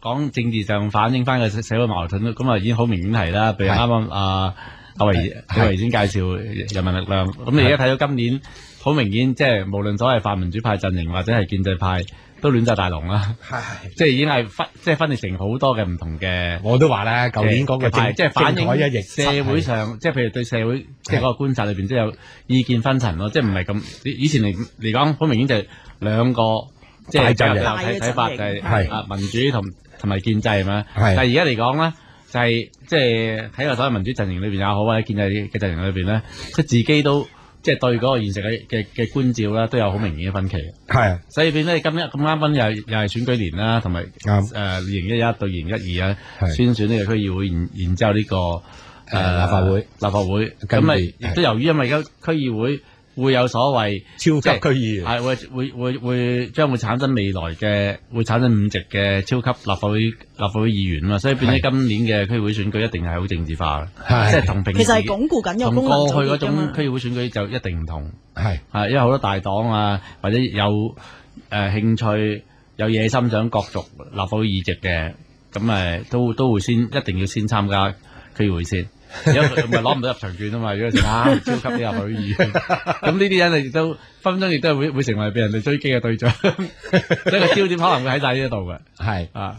講政治上反映翻個社會矛盾，咁啊已經好明顯係啦。譬如啱啱阿維先介紹人民力量，咁你而家睇到今年好明顯，即係無論所謂泛民主派陣營或者係建制派，都亂晒大龍啦。即係已經係分裂成好多嘅唔同嘅。我都話啦，舊年嗰個即係反映一役社會上，即係譬如對社會即係嗰個觀察裏邊都有意見分層咯。即係唔係咁以前嚟講，好明顯就係兩個。即係睇法就係民主同埋建制係咪？但係而家嚟講咧，就係即係喺個所謂民主陣營裏邊也好，或者建制嘅陣營裏邊咧，佢自己都即係對嗰個現實嘅觀照啦，都有好明顯嘅分歧。係，所以變咗今日咁啱分又係選舉年啦，同埋2011到2012啊，宣選呢個區議會，然之後呢個立法會，咁咪亦都由於因為而家區議會。會有所謂超級區議員，係會將會產生未來嘅會產生5席嘅超級立法會議員嘛，所以變咗今年嘅區議會選舉一定係好政治化嘅，即係同平時其實係鞏固緊有功能組別㗎嘛。同過去嗰種區議會選舉就一定唔同，因為好多大黨啊或者有興趣有野心想角逐立法會議席嘅，咁都會一定要先參加區議會先。因為佢唔係攞唔到入場券啊嘛，如果成超級啲入去議員，咁呢啲人亦都分分鐘亦都係會成為俾人哋追擊嘅對象，所以個焦點可能會喺晒呢一度嘅。係啊，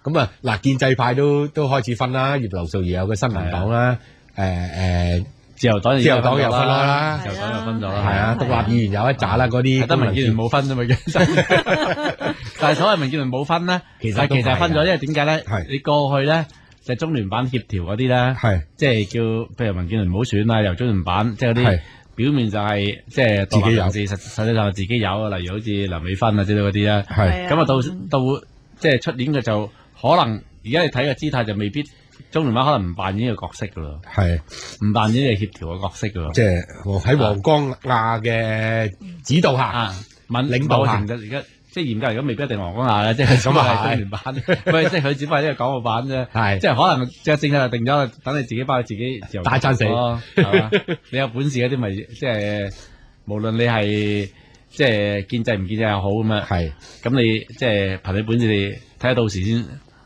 咁啊嗱，建制派都開始分啦，葉劉淑儀有個新民黨啦，自由黨又分啦，自由黨又分咗啦，係啊，獨立議員有一紮啦，嗰啲得民建聯冇分啫嘛，但係所謂民建聯冇分咧，其實係分咗，因為點解咧？你過去咧。就係中聯辦協調嗰啲咧，即係叫譬如民建聯唔好選啦，由中聯辦即係嗰啲表面就係即係自己有，實際上自己有，例如好似梁美芬啊之類嗰啲啦。咁啊到即係出年嘅就可能而家你睇個姿態就未必中聯辦可能唔扮演呢個角色噶咯，唔扮演呢個協調嘅角色噶咯。即係喺黃光亞嘅指導下，領導下而家。即係嚴格嚟講，未必一定黃光亞嘅，即係咁係中聯辦，喂，即係佢只不過係呢個港澳版啫，即係可能即係政策就定咗，等你自己包你自己自由大撐死咯，係嘛？你有本事嗰啲咪即係無論你係即係建制唔建制又好咁樣，咁你即係憑你本事，你睇下到時先。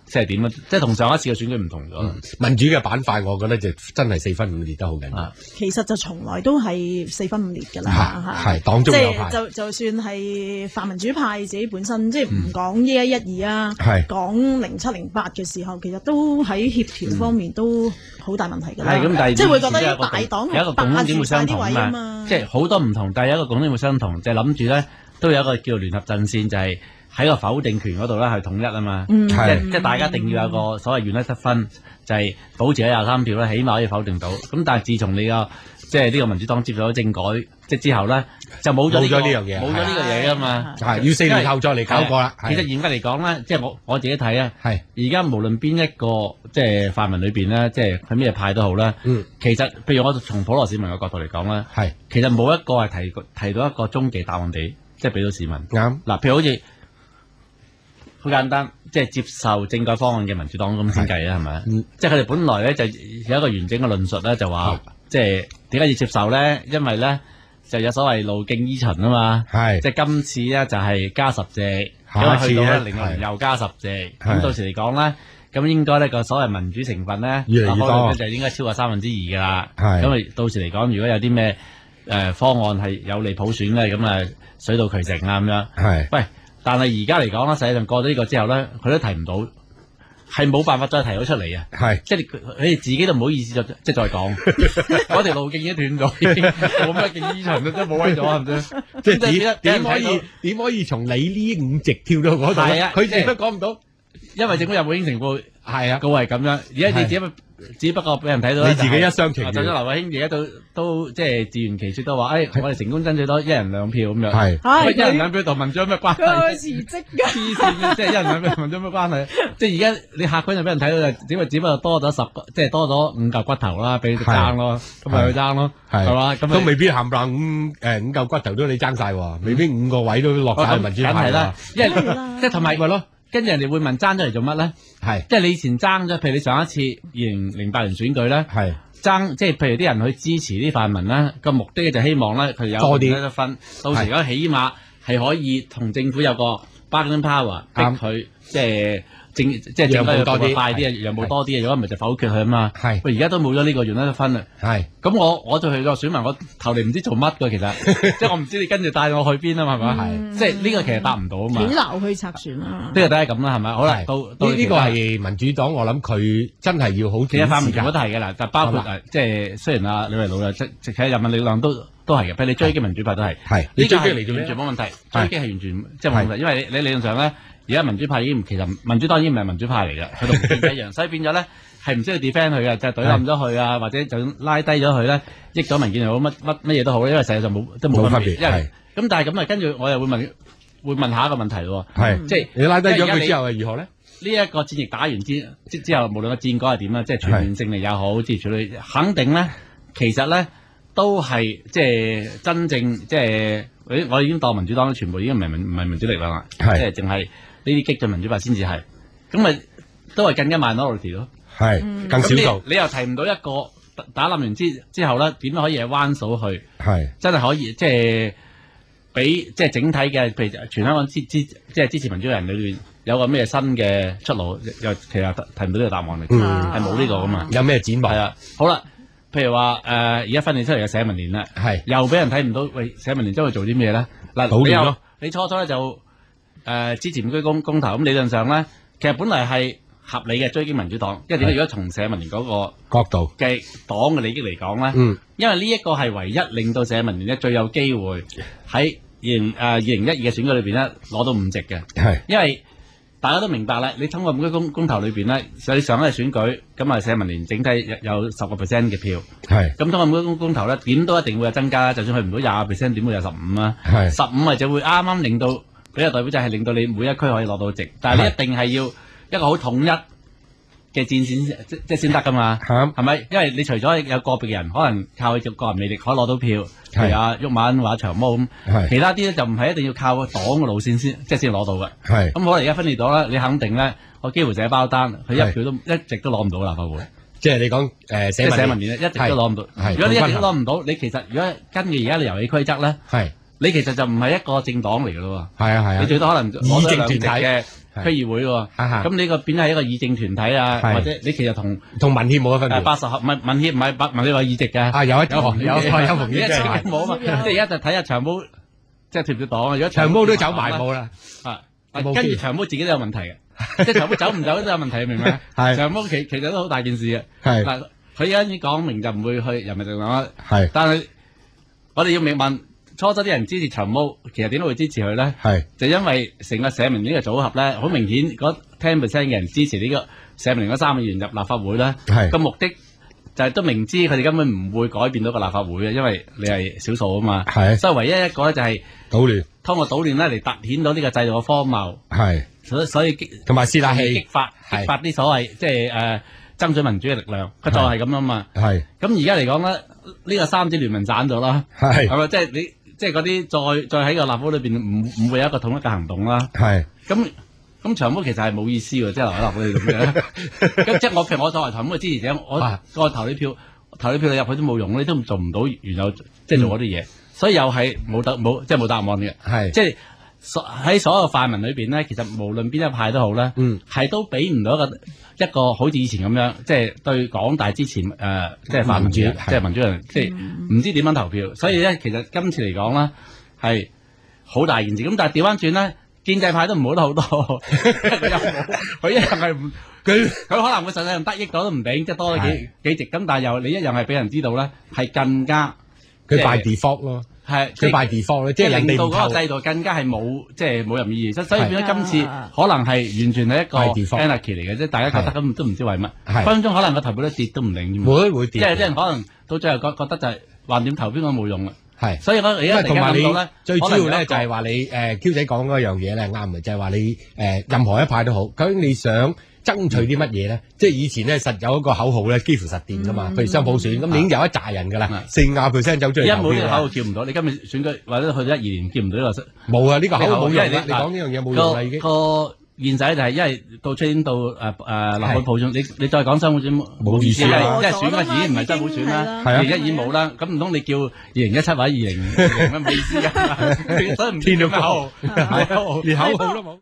即係點啊？即係同上一次嘅選舉唔同咗。民主嘅板塊，我覺得就真係4分5裂得好緊要。其實就從來都係4分5裂㗎啦。係黨中有派。就算係泛民主派自己本身，即係唔講1、1、2啊，講07、08嘅時候，其實都喺協調方面都好大問題㗎啦。咁，但係即係會覺得啲大黨有一個共通點會相同啊嘛。即係好多唔同，但係有一個共通點會相同，就係諗住咧都有一個叫聯合陣線，就係。喺個否定權嗰度咧係統一啊嘛，即係大家一定要有個所謂原則得分，就係保持喺23票咧，起碼可以否定到。咁但係自從你個即係呢個民主黨接咗政改即係之後咧，就冇咗呢樣嘢，冇咗呢個嘢啊嘛，係要4年後再嚟搞過啦。其實嚴格嚟講咧，即係我自己睇啊，而家無論邊一個即係泛民裏邊咧，即係佢咩派都好啦，其實譬如我從普羅市民嘅角度嚟講咧，其實冇一個係提到一個終極答案俾即係俾到市民。啱嗱，譬如好似。好簡單，即係接受政改方案嘅民主黨咁先計啦，係咪？即係佢哋本來咧就有一個完整嘅論述咧，就話即係點解要接受咧？因為咧就有所謂路徑依循啊嘛，即係今次咧就係加10席，下一次咧另外又加10席，咁到時嚟講咧，咁應該呢個所謂民主成分咧，越嚟越多就應該超過2/3噶啦。咁啊到時嚟講，如果有啲咩方案係有利普選咧，咁啊水到渠成啊咁樣。喂。但係而家嚟講咧，實際上過咗呢個之後咧，佢都提唔到，係冇辦法再提到出嚟啊！即係佢哋自己都唔好意思再講，嗰條路徑已經斷咗，已經冇乜競依循啦，都冇威咗，係咪先？即係點可以從你呢5席跳到嗰度？佢哋都講唔到，因為政府有冇應承過？告係咁樣，而家你只不過俾人睇到你自己一廂情願。就算劉慧卿而家都即係自圓其說都話，我哋成功爭取到1人2票咁樣。1人2票同民主有咩關係？佢辭職㗎。黐線嘅，即係1人2票同民主有咩關係？即係而家你客觀就俾人睇到就只不過多咗即係多咗5嚿骨頭啦，俾佢爭咯，咁咪去爭咯，係嘛？咁都未必冚唪唥5嚿骨頭都你爭晒喎，未必5個位都落晒民主派。梗係啦，因為即係同埋咪咯。跟住人哋會問爭咗嚟做乜咧？即係你以前爭咗，譬如你上一次2008年選舉咧，爭即係譬如啲人去支持啲泛民啦，個目的就希望咧佢有多啲得分，到時而家起碼係可以同政府有個 bargaining power 逼佢即係政治多啲快啲啊，讓步多啲啊，如果唔係就否決佢啊嘛。係，喂而家都冇咗呢個原得分啦。係，咁我就去個選民，我投嚟唔知做乜㗎其實，即係我唔知你跟住帶我去邊啊嘛，係咪？係，即係呢個其實答唔到啊嘛。幾鬧去拆選啊？呢個都係咁啦，係咪？好啦，到呢個係民主黨，我諗佢真係要好短時間。泛民全部都係嘅啦，就包括即係雖然啊李慧魯啊，其實人民力量都係嘅，譬如你追擊民主派都係。係，你追擊嚟做咩？完全冇問題，追擊係完全即係冇問題，因為你理論上咧。而家民主派其實民主黨已經唔係民主派嚟嘅，佢同建制一樣，所以變咗咧係唔需要 defend 佢嘅，就係懟冧咗佢啊，或者就拉低咗佢咧，益咗民建又好，乜嘢都好，因為實際上都冇分別。因為咁但係咁啊，跟住我又會問下一個問題喎，即係你拉低咗佢之後係如何咧？呢一個戰役打完之後，無論個戰果係點啦，即係全面勝利也好，之類肯定咧，其實咧都係即係真正即係我已經當民主黨全部已經唔係民主力量啦，即係淨係。呢啲激進民主派先至係，咁咪都係更加 minority 咯，係更少數。你又提唔到一個打冧完之後咧，點可以係彎數去？係真係可以即係俾即係整體嘅，譬如全香港即係支持民主嘅人裏邊有個咩新嘅出路？又其實提唔到呢個答案嚟，係冇呢個噶嘛？有咩展望？係啊，好啦，譬如話而家分裂出嚟嘅社民連啦，係又俾人睇唔到，喂，社民連將會做啲咩咧？嗱，你初初咧就。支持五居公投咁理論上咧，其實本來係合理嘅追擊民主黨，因為點解？如果從社民連嗰個角度嘅黨嘅利益嚟講咧，因為呢一個係唯一令到社民連咧最有機會喺2012嘅選舉裏邊咧攞到5席嘅，係因為大家都明白啦，你通過五居公投裏邊咧，你上一個選舉咁啊，社民連整體有10% 嘅票，係咁通過五居公投咧，點都一定會有增加，就算去唔到20%，點會有15啊？係15咪就會啱啱令到。呢個代表就係令到你每一區可以攞到席，但係你一定係要一個好統一嘅戰線，即係先得噶嘛，係咪？因為你除咗有個別人可能靠佢個人魅力可以攞到票，譬如阿毓民或者長毛咁，其他啲咧就唔係一定要靠個黨嘅路線先，即係先攞到嘅。係咁，我哋而家分裂黨咧，你肯定咧，我幾乎寫包單，佢一票都一直都攞唔到立法會。即係你講社民連一直都攞唔到。如果你一直都攞唔到，你其實如果跟住而家嘅遊戲規則咧，係。你其實就唔係一個政黨嚟㗎咯喎，係啊係啊，你最多可能攞咗2席嘅區議會喎，咁你個變係一個議政團體啊，或者你其實同民協冇乜分別，80合民協唔係民協有議席嘅，啊有同意嘅，冇啊嘛，即係而家就睇下長毛即係脫唔脫黨啊，如果長毛都走埋冇啦，跟住長毛自己都有問題嘅，即係長毛走唔走都有問題，明唔明啊？係長毛其實都好大件事嘅，係嗱佢而家已經講明就唔會去人民力量啦，係，但係我哋要明問。初初啲人支持長毛，其實點解會支持佢咧？係就因為成個社民呢個組合咧，好明顯嗰10% 嘅人支持呢個社民嗰3個議員入立法會咧，個目的就係都明知佢哋根本唔會改變到個立法會嘅，因為你係少數啊嘛。係，所以唯一一個咧就係搗亂，通過搗亂咧嚟凸顯到呢個制度嘅荒謬。係，所以同埋泄氣，激發啲所謂即係爭取民主嘅力量，佢就係咁啊嘛。係，咁而家嚟講咧，呢個3子聯盟散咗啦。係，係咪即係你？即係嗰啲再喺個立法會裏邊唔會有一個統一嘅行動啦。係。咁長毛其實係冇意思喎，即係留喺立法會度嘅。咁即係譬如我作為長毛嘅支持者，我投啲票你入去都冇用，你都做唔到原有即係做嗰啲嘢，所以又係即係冇答案嘅。係。即係喺所有泛民裏邊咧，其實無論邊一派都好咧，係都俾唔到一個好似以前咁樣，即係對廣大支持即係泛民主，即係民主人，即係唔知點樣投票。所以咧，其實今次嚟講咧係好大件事。咁但係調翻轉咧，建制派都唔好得好多，佢一樣係佢可能會實際上得益到都唔定，即係多咗幾席。咁但係你一樣係俾人知道咧，係更加佢by default 咯。係佢by default 咧，即係令到嗰個制度更加係冇任意義，所以變咗今次可能係完全係一個 anarchy 嚟嘅，即係大家覺得咁都唔知為乜，分分鐘可能個投票率跌都唔定，會跌，即係啲人可能到最後覺得就係橫掂投邊個冇用啦。係，所以我而家同埋你最主要咧就係話你Q 仔講嗰樣嘢咧啱嘅，就係話你任何一派都好，究竟你想爭取啲乜嘢咧？即係以前咧實有一個口號咧，幾乎實掂噶嘛。譬如雙普選，咁你已經有一紮人噶啦，40%走出嚟投票。而家冇呢個口號叫唔到，你今日選舉或者去到12年叫唔到呢個。冇啊，呢個口號冇用。你講呢樣嘢冇用啦已經。個現實咧就係因為到出年到立法會普選，你再講真普選冇意思啦，因為選嘅已經唔係真普選啦，而家已經冇啦，咁唔通你叫2017或者2020咩冇意思㗎？所以唔知點解連口號都冇。